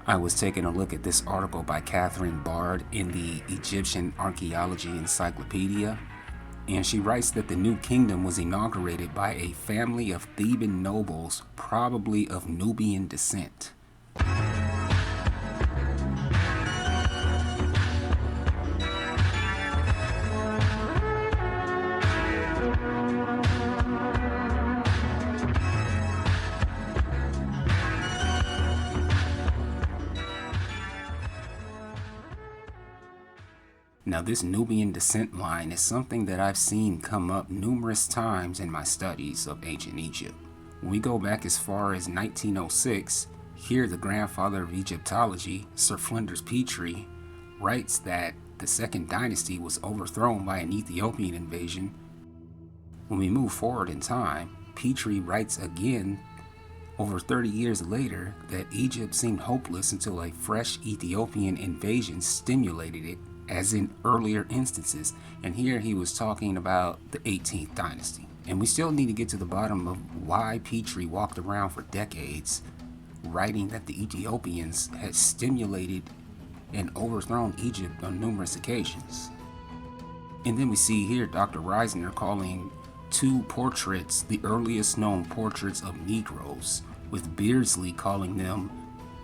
I was taking a look at this article by Kathryn in the Egyptian Archaeology Encyclopedia, and she writes that the new kingdom was inaugurated by a family of Theban nobles, probably of Nubian descent. Now, this Nubian descent line is something that I've seen come up numerous times in my studies of ancient Egypt. When we go back as far as 1906, here the grandfather of Egyptology, Sir Flinders Petrie, writes that the second dynasty was overthrown by an Ethiopian invasion. When we move forward in time, Petrie writes again over 30 years later that Egypt seemed hopeless until a fresh Ethiopian invasion stimulated it, as in earlier instances, and here he was talking about the 18th dynasty. And we still need to get to the bottom of why Petrie walked around for decades writing that the Ethiopians had stimulated and overthrown Egypt on numerous occasions. And then we see here Dr. Reisner calling two portraits the earliest known portraits of Negroes, with Beardsley calling them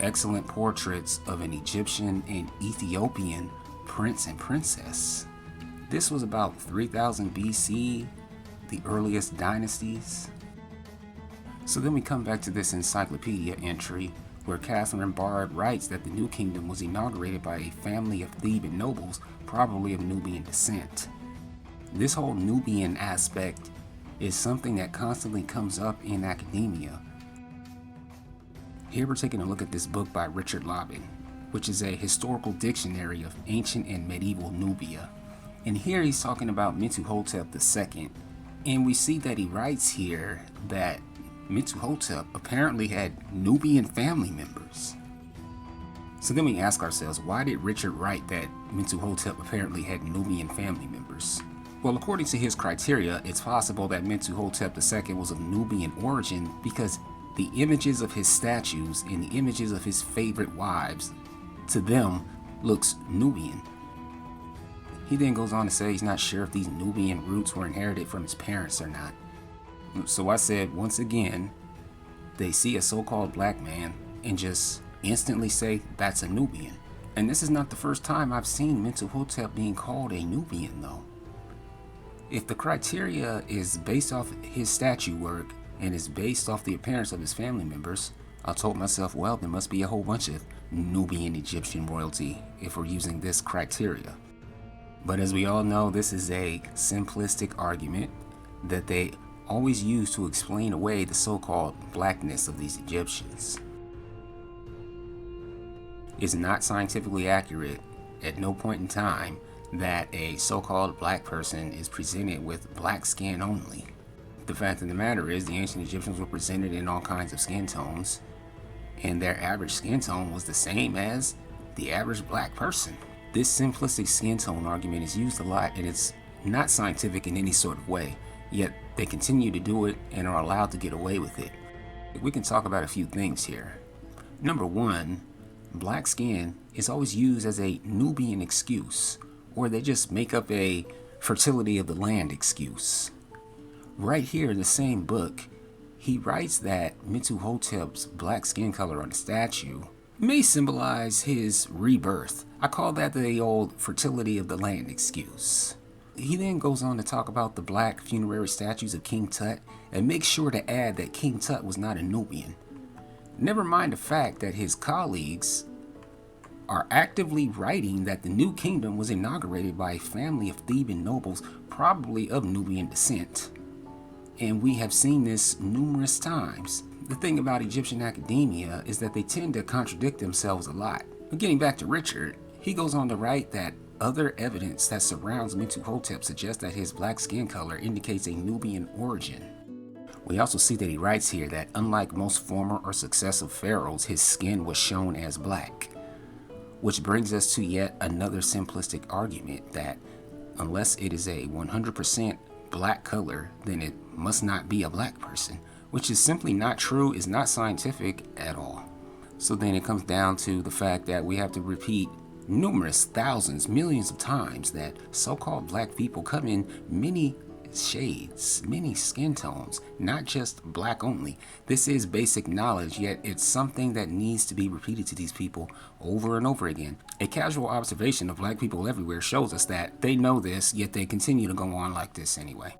excellent portraits of an Egyptian and Ethiopian prince and princess. This was about 3000 BC, the earliest dynasties. So then we come back to this encyclopedia entry where Kathryn writes that the new kingdom was inaugurated by a family of Theban nobles, probably of Nubian descent. This whole Nubian aspect is something that constantly comes up in academia. Here we're taking a look at this book by Richard Lobban, which is a historical dictionary of ancient and medieval Nubia. And here he's talking about Mentuhotep II, and we see that he writes here that Mentuhotep apparently had Nubian family members. So then we ask ourselves, why did Richard write that Mentuhotep apparently had Nubian family members? Well, according to his criteria, it's possible that Mentuhotep II was of Nubian origin because the images of his statues and the images of his favorite wives, to them, looks Nubian. He then goes on to say he's not sure if these Nubian roots were inherited from his parents or not. So I said, once again, they see a so-called black man and just instantly say that's a Nubian. And this is not the first time I've seen Mentuhotep being called a Nubian, though. If the criteria is based off his statue work and is based off the appearance of his family members, I told myself, well, there must be a whole bunch of Nubian Egyptian royalty if we're using this criteria. But as we all know, this is a simplistic argument that they always use to explain away the so-called blackness of these Egyptians. It's not scientifically accurate at no point in time that a so-called black person is presented with black skin only. The fact of the matter is the ancient Egyptians were presented in all kinds of skin tones, and their average skin tone was the same as the average black person. This simplistic skin tone argument is used a lot, and it's not scientific in any sort of way, yet they continue to do it and are allowed to get away with it. We can talk about a few things here. Number one, black skin is always used as a Nubian excuse, or they just make up a fertility of the land excuse. Right here in the same book, he writes that Mentuhotep's black skin color on the statue may symbolize his rebirth. I call that the old fertility of the land excuse. He then goes on to talk about the black funerary statues of King Tut and makes sure to add that King Tut was not a Nubian. Never mind the fact that his colleagues are actively writing that the new kingdom was inaugurated by a family of Theban nobles, probably of Nubian descent. And we have seen this numerous times. The thing about Egyptian academia is that they tend to contradict themselves a lot. But getting back to Richard, he goes on to write that other evidence that surrounds Mentuhotep suggests that his black skin color indicates a Nubian origin. We also see that he writes here that unlike most former or successive pharaohs, his skin was shown as black. Which brings us to yet another simplistic argument that unless it is a 100% black color, then it must not be a black person, which is simply not true, is not scientific at all. So then it comes down to the fact that we have to repeat numerous thousands, millions of times that so-called black people come in many shades, many skin tones, not just black only. This is basic knowledge, yet it's something that needs to be repeated to these people over and over again. A casual observation of black people everywhere shows us that they know this, yet they continue to go on like this anyway.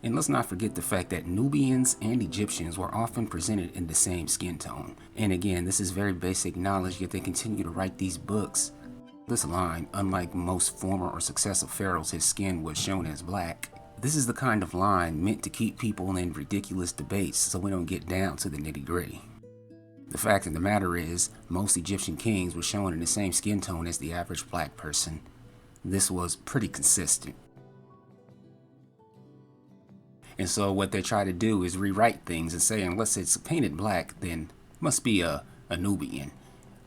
And let's not forget the fact that Nubians and Egyptians were often presented in the same skin tone. And again, this is very basic knowledge, yet they continue to write these books. This line, unlike most former or successive pharaohs, his skin was shown as black. This is the kind of line meant to keep people in ridiculous debates so we don't get down to the nitty-gritty. The fact of the matter is, most Egyptian kings were shown in the same skin tone as the average black person. This was pretty consistent. And so what they try to do is rewrite things and say, unless it's painted black, then it must be a Nubian,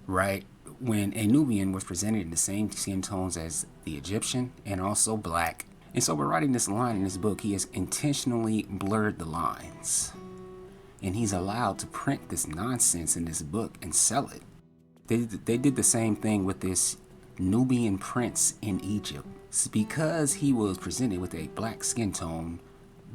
right? When a Nubian was presented in the same skin tones as the Egyptian and also black. And so by writing this line in this book, he has intentionally blurred the lines. And he's allowed to print this nonsense in this book and sell it. They did the same thing with this Nubian prince in Egypt. It's because he was presented with a black skin tone.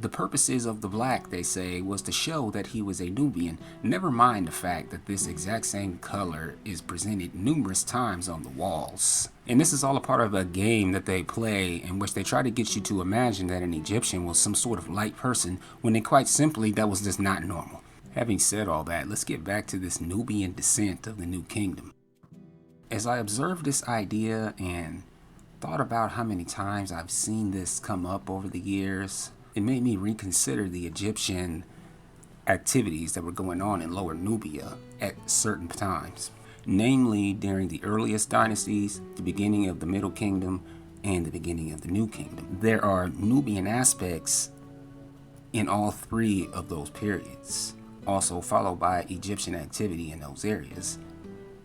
The purposes of the black, they say, was to show that he was a Nubian. Never mind the fact that this exact same color is presented numerous times on the walls. And this is all a part of a game that they play in which they try to get you to imagine that an Egyptian was some sort of light person, when quite simply that was just not normal. Having said all that, let's get back to this Nubian descent of the New Kingdom. As I observed this idea and thought about how many times I've seen this come up over the years, it made me reconsider the Egyptian activities that were going on in Lower Nubia at certain times, namely during the earliest dynasties, the beginning of the Middle Kingdom, and the beginning of the New Kingdom. There are Nubian aspects in all three of those periods, also followed by Egyptian activity in those areas.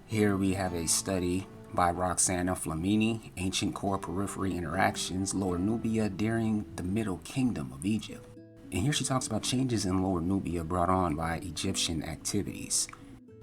Here we have a study by Roxana Flamini, Ancient Core Periphery Interactions, Lower Nubia during the Middle Kingdom of Egypt. And here she talks about changes in Lower Nubia brought on by Egyptian activities.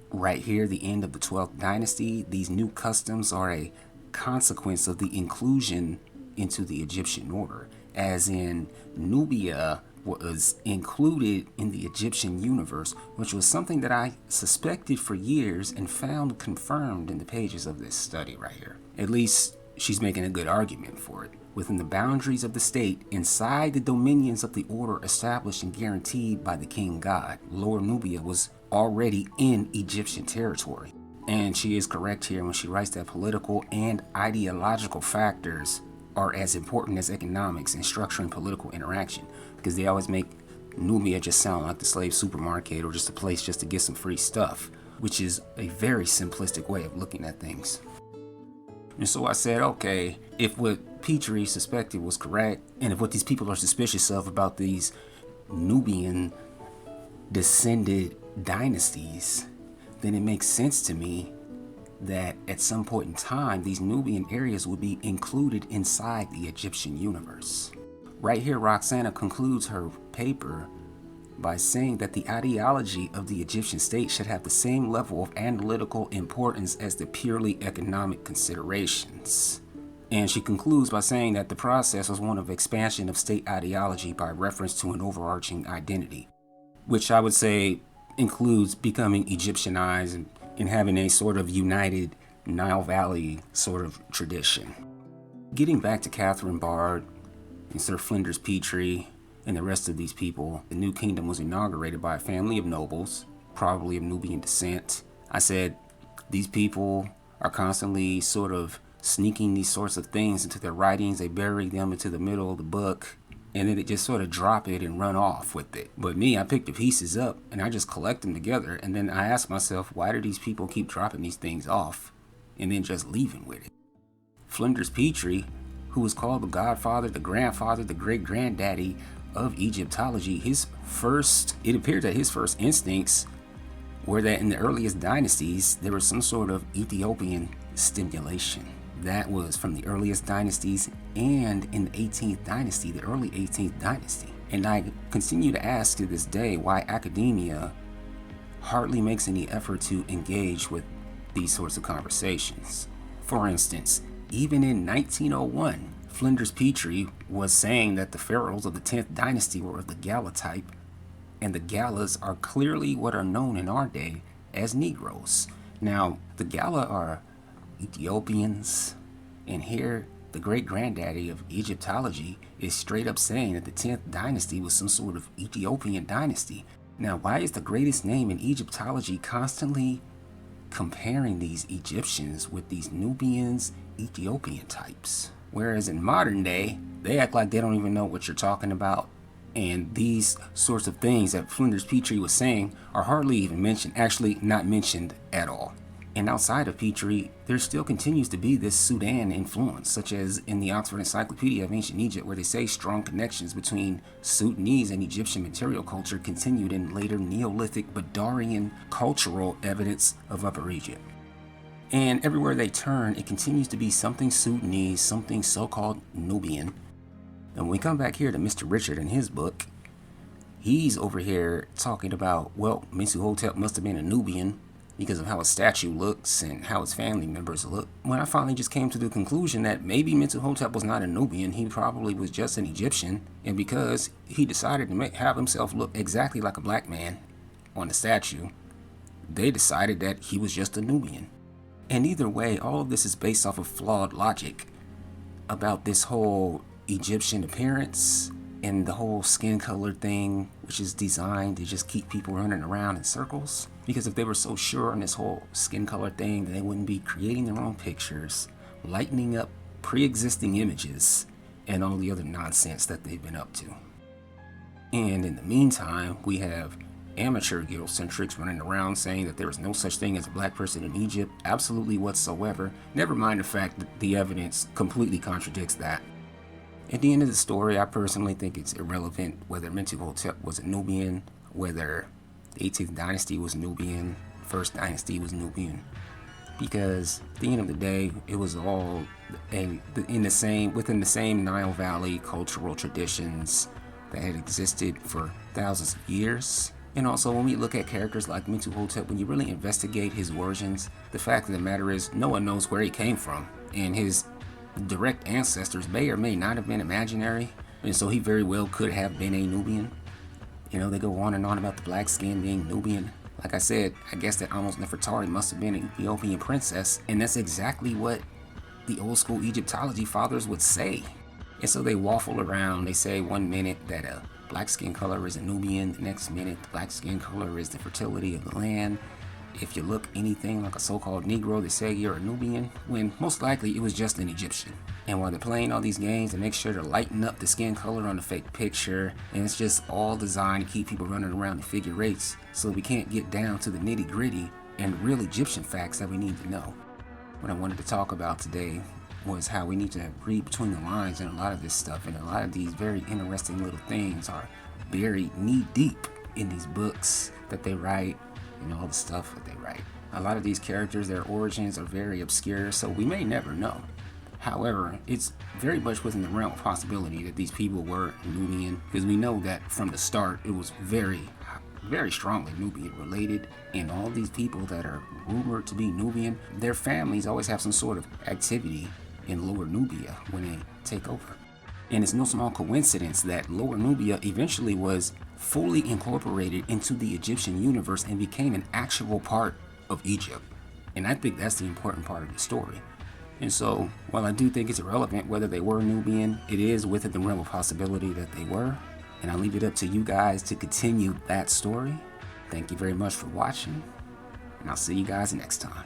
Right here, the end of the 12th dynasty, these new customs are a consequence of the inclusion into the Egyptian order, as in Nubia was included in the Egyptian universe, which was something that I suspected for years and found confirmed in the pages of this study right here. At least she's making a good argument for it. Within the boundaries of the state, inside the dominions of the order established and guaranteed by the king god, Lower Nubia was already in Egyptian territory. And she is correct here when she writes that political and ideological factors are as important as economics in structuring political interaction, because they always make Nubia just sound like the slave supermarket or just a place just to get some free stuff, which is a very simplistic way of looking at things. And so I said, okay, if what Petrie suspected was correct, and if what these people are suspicious of about these Nubian descended dynasties, then it makes sense to me that at some point in time, these Nubian areas would be included inside the Egyptian universe. Right here, Roxana concludes her paper by saying that the ideology of the Egyptian state should have the same level of analytical importance as the purely economic considerations. And she concludes by saying that the process was one of expansion of state ideology by reference to an overarching identity, which I would say includes becoming Egyptianized and having a sort of united Nile Valley sort of tradition. Getting back to Kathryn Bard and Sir Flinders Petrie and the rest of these people, the New Kingdom was inaugurated by a family of nobles, probably of Nubian descent. I said, these people are constantly sort of sneaking these sorts of things into their writings. They bury them into the middle of the book, and then they just sort of drop it and run off with it. But me, I pick the pieces up and I just collect them together. And then I ask myself, why do these people keep dropping these things off and then just leaving with it? Flinders Petrie, who was called the godfather, the grandfather, the great-granddaddy of Egyptology, it appeared that his first instincts were that in the earliest dynasties, there was some sort of Ethiopian stimulation. That was from the earliest dynasties and in the 18th dynasty, the early 18th dynasty. And I continue to ask to this day why academia hardly makes any effort to engage with these sorts of conversations. For instance, even in 1901, Flinders Petrie was saying that the pharaohs of the 10th dynasty were of the Gala type, and the Galas are clearly what are known in our day as Negroes. Now, the Gala are Ethiopians, and here the great granddaddy of Egyptology is straight up saying that the 10th dynasty was some sort of Ethiopian dynasty. Now, why is the greatest name in Egyptology constantly comparing these Egyptians with these Nubians, Ethiopian types? Whereas in modern day, they act like they don't even know what you're talking about. And these sorts of things that Flinders Petrie was saying are hardly even mentioned, actually not mentioned at all. And outside of Petrie, there still continues to be this Sudan influence, such as in the Oxford Encyclopedia of Ancient Egypt, where they say strong connections between Sudanese and Egyptian material culture continued in later Neolithic Badarian cultural evidence of Upper Egypt. And everywhere they turn, it continues to be something Sudanese, something so-called Nubian. And when we come back here to Mr. Richard and his book, he's over here talking about, well, Mentuhotep must have been a Nubian because of how his statue looks and how his family members look. When I finally just came to the conclusion that maybe Mentuhotep was not a Nubian, he probably was just an Egyptian, and because he decided to have himself look exactly like a black man on the statue, they decided that he was just a Nubian. And either way, all of this is based off of flawed logic about this whole Egyptian appearance and the whole skin color thing, which is designed to just keep people running around in circles. Because if they were so sure on this whole skin color thing, then they wouldn't be creating their own pictures, lightening up pre-existing images, and all the other nonsense that they've been up to. And in the meantime, we have amateur geocentrics running around saying that there is no such thing as a black person in Egypt, absolutely whatsoever. Never mind the fact that the evidence completely contradicts that. At the end of the story, I personally think it's irrelevant whether Mentuhotep was a Nubian, whether the 18th dynasty was Nubian, first dynasty was Nubian, because at the end of the day, it was all within the same Nile Valley cultural traditions that had existed for thousands of years. And also, when we look at characters like Mentuhotep, when you really investigate his origins, the fact of the matter is no one knows where he came from, and his direct ancestors may or may not have been imaginary, and so he very well could have been a Nubian. You know, they go on and on about the black skin being Nubian. Like I said, I guess that almost Nefertari must have been an Ethiopian princess, and that's exactly what the old school Egyptology fathers would say. And so they waffle around. They say one minute that a black skin color is a Nubian, the next minute the black skin color is the fertility of the land. If you look anything like a so-called Negro, they say you're a Nubian, when most likely it was just an Egyptian. And while they're playing all these games, they make sure to lighten up the skin color on the fake picture, and it's just all designed to keep people running around in figure eights, so we can't get down to the nitty-gritty and real Egyptian facts that we need to know. What I wanted to talk about today was how we need to read between the lines in a lot of this stuff, and a lot of these very interesting little things are buried knee-deep in these books that they write and all the stuff that they write. A lot of these characters, their origins are very obscure, so we may never know. However, it's very much within the realm of possibility that these people were Nubian, because we know that from the start it was very strongly Nubian related, and all these people that are rumored to be Nubian, their families always have some sort of activity in Lower Nubia when they take over. And it's no small coincidence that Lower Nubia eventually was fully incorporated into the Egyptian universe and became an actual part of Egypt. And I think that's the important part of the story. And so, while I do think it's irrelevant whether they were Nubian, it is within the realm of possibility that they were. And I'll leave it up to you guys to continue that story. Thank you very much for watching, and I'll see you guys next time.